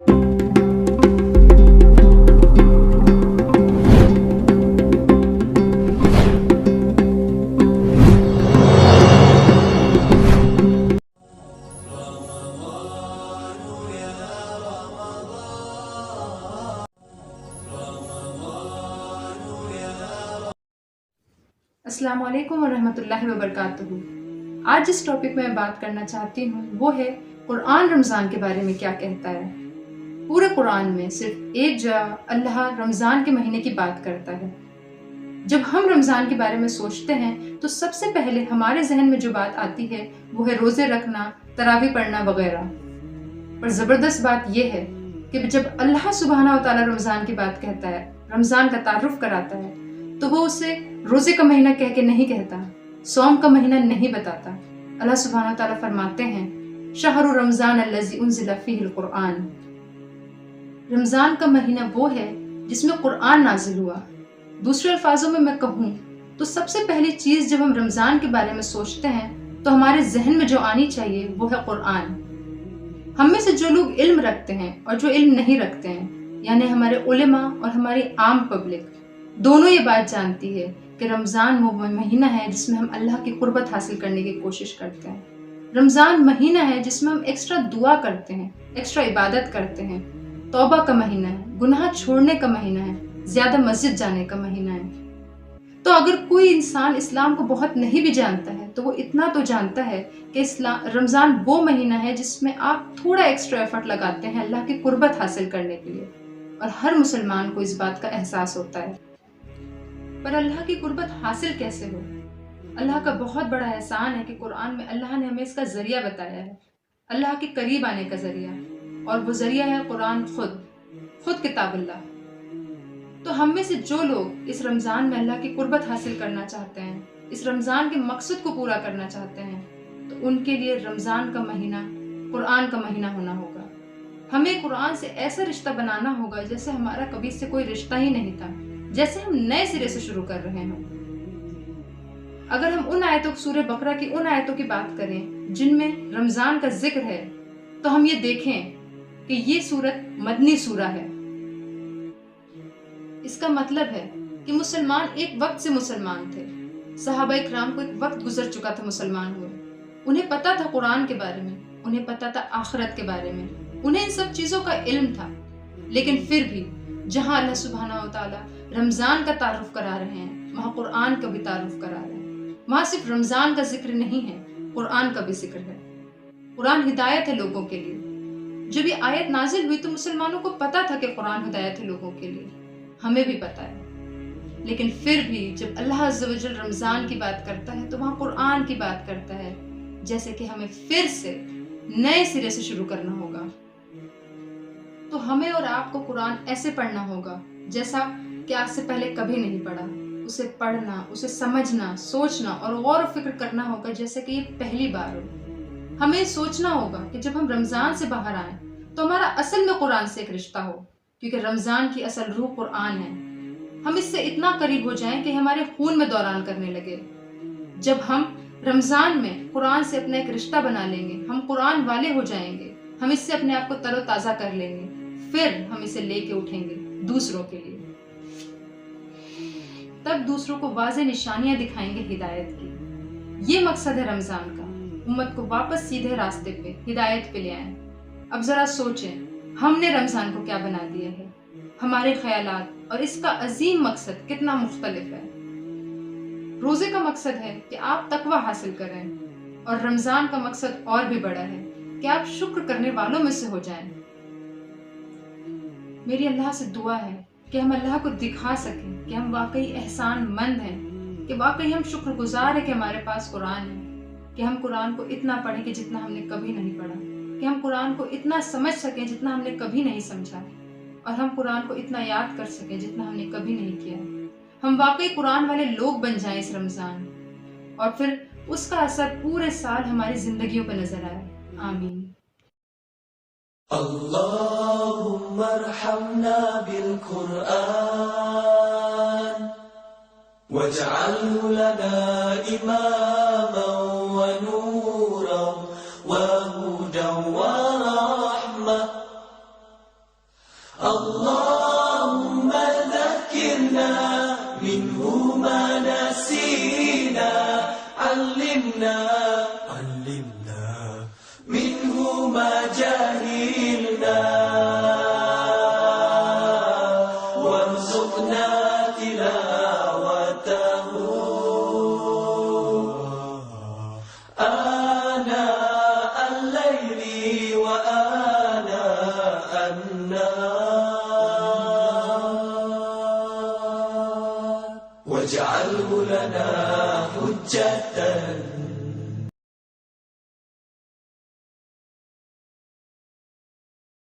अस्सलाम वालेकुम वरहमतुल्लाहि वबरकातुहू। आज जिस टॉपिक में मैं बात करना चाहती हूँ वो है कुरान रमज़ान के बारे में क्या कहता है। पूरे कुरान में सिर्फ एक जगह अल्लाह रमज़ान के महीने की बात करता है। जब हम रमज़ान के बारे में सोचते हैं तो सबसे पहले हमारे जहन में जो बात आती है वो है रोज़े रखना, तरावी पढ़ना वगैरह। पर ज़बरदस्त बात यह है कि जब अल्लाह सुब्हानहू व तआला रमज़ान की बात कहता है, रमज़ान का तारुफ कराता है, तो वो उसे रोजे का महीना कह के नहीं कहता, सौम का महीना नहीं बताता। अल्लाह सुब्हानहू व तआला फरमाते हैं, शहरु रमज़ान अल्लज़ी उन्ज़िला फ़ीहिल कुरआन। रमज़ान का महीना वो है जिसमें कुरान नाजिल हुआ। दूसरे अल्फाजों में मैं कहूँ तो सबसे पहली चीज़ जब हम रमज़ान के बारे में सोचते हैं तो हमारे जहन में जो आनी चाहिए वो है कुरान। हम में से जो लोग इल्म रखते हैं और जो इल्म नहीं रखते हैं, यानी हमारे उलेमा और हमारी आम पब्लिक, दोनों ये बात जानती है कि रमज़ान वो महीना है जिसमें हम अल्लाह की कुर्बत हासिल करने की कोशिश करते हैं। रमज़ान महीना है जिसमें हम एक्स्ट्रा दुआ करते हैं, एक्स्ट्रा इबादत करते हैं। तौबा का महीना है, गुनाह छोड़ने का महीना है, ज़्यादा मस्जिद जाने का महीना है। तो अगर कोई इंसान इस्लाम को बहुत नहीं भी जानता है तो वो इतना तो जानता है कि रमज़ान वो महीना है जिसमें आप थोड़ा एक्स्ट्रा एफर्ट लगाते हैं अल्लाह की कुर्बत हासिल करने के लिए। और हर मुसलमान को इस बात का एहसास होता है। पर अल्लाह की कुर्बत हासिल कैसे हो? अल्लाह का बहुत बड़ा एहसान है कि कुरान में अल्लाह ने हमें इसका जरिया बताया है, अल्लाह के करीब आने का जरिया, और वो जरिया है कुरान खुद किताबुल्लाह। तो हम में से जो लोग इस रमज़ान में अल्लाह की कुर्बत हासिल करना चाहते हैं, इस रमज़ान के मकसद को पूरा करना चाहते हैं, तो उनके लिए रमज़ान का महीना कुरान का महीना होना होगा। हमें कुरान से ऐसा रिश्ता बनाना होगा जैसे हमारा कभी से कोई रिश्ता ही नहीं था, जैसे हम नए सिरे से शुरू कर रहे हैं। अगर हम उन आयतों, सूरह बकरा की उन आयतों की बात करें जिनमें रमज़ान का जिक्र है, तो हम ये देखें कि ये सूरत मदनी सूरा है। इसका मतलब है कि मुसलमान एक वक्त से मुसलमान थे। सहाबा किराम को एक वक्त गुजर चुका था मुसलमान हुए। उन्हें पता था कुरान के बारे में, उन्हें पता था आखिरत के बारे में, उन्हें इन सब चीज़ों का इल्म था। लेकिन फिर भी जहाँ अल्लाह सुब्हानहू व तआला रमज़ान का तारुफ करा रहे हैं, वहाँ कुरान का भी तारुफ करा रहे हैं। वहाँ सिर्फ रमज़ान का जिक्र नहीं है, कुरान का भी जिक्र है। कुरान हिदायत है लोगों के लिए। जब ये आयत नाजिल हुई तो मुसलमानों को पता था कि कुरान हिदायत है लोगों के लिए, हमें भी पता है। लेकिन फिर भी जब अल्लाह अज़्ज़ा व जल रमज़ान की बात करता है तो वहाँ कुरान की बात करता है, जैसे कि हमें फिर से नए सिरे से शुरू करना होगा। तो हमें और आपको कुरान ऐसे पढ़ना होगा जैसा कि आज से पहले कभी नहीं पढ़ा। उसे पढ़ना, उसे समझना, सोचना और गौर फिक्र करना होगा जैसे कि ये पहली बार हो। हमें सोचना होगा कि जब हम रमज़ान से बाहर आए तो हमारा असल में कुरान से एक रिश्ता हो, क्योंकि रमज़ान की असल रूह कुरान है। हम इससे इतना करीब हो जाएं कि हमारे खून में दौरान करने लगे। जब हम रमज़ान में कुरान से अपना एक रिश्ता बना लेंगे, हम कुरान वाले हो जाएंगे, हम इससे अपने आप को तरोताज़ा कर लेंगे, फिर हम इसे लेके उठेंगे दूसरों के लिए। तब दूसरों को वाज़े निशानियां दिखाएंगे हिदायत की। ये मकसद है रमज़ान का, उम्मत को वापस सीधे रास्ते पे, हिदायत पे ले आए। अब जरा सोचें, हमने रमज़ान को क्या बना दिया है। हमारे ख्यालात और इसका अजीम मकसद कितना मुख्तलिफ है। रोज़े का मकसद है कि आप तकवा हासिल करें, और रमज़ान का मकसद और भी बड़ा है कि आप शुक्र करने वालों में से हो जाएं। मेरी अल्लाह से दुआ है कि हम अल्लाह को दिखा सकें कि हम वाकई एहसान मंद हैं, कि वाकई हम शुक्रगुजार हैं कि हमारे पास कुरान है, कि हम कुरान को इतना पढ़ें कि जितना हमने कभी नहीं पढ़ा, कि हम कुरान को इतना समझ सकें जितना हमने कभी नहीं समझा, और हम कुरान को इतना याद कर सकें जितना हमने कभी नहीं किया। हम वाकई कुरान वाले लोग बन जाएं इस रमज़ान, और फिर उसका असर पूरे साल हमारी जिंदगियों पर नजर आए। आमीन। اللهم ارحمنا بالقرآن واجعله لنا إماما ونورا وهدى ورحمة اللهم ذكرنا منه ما نسينا، علمنا منه ما جهلنا، وارزقنا تلاوته آناء الليل وآناء النهار، واجعله لنا حجة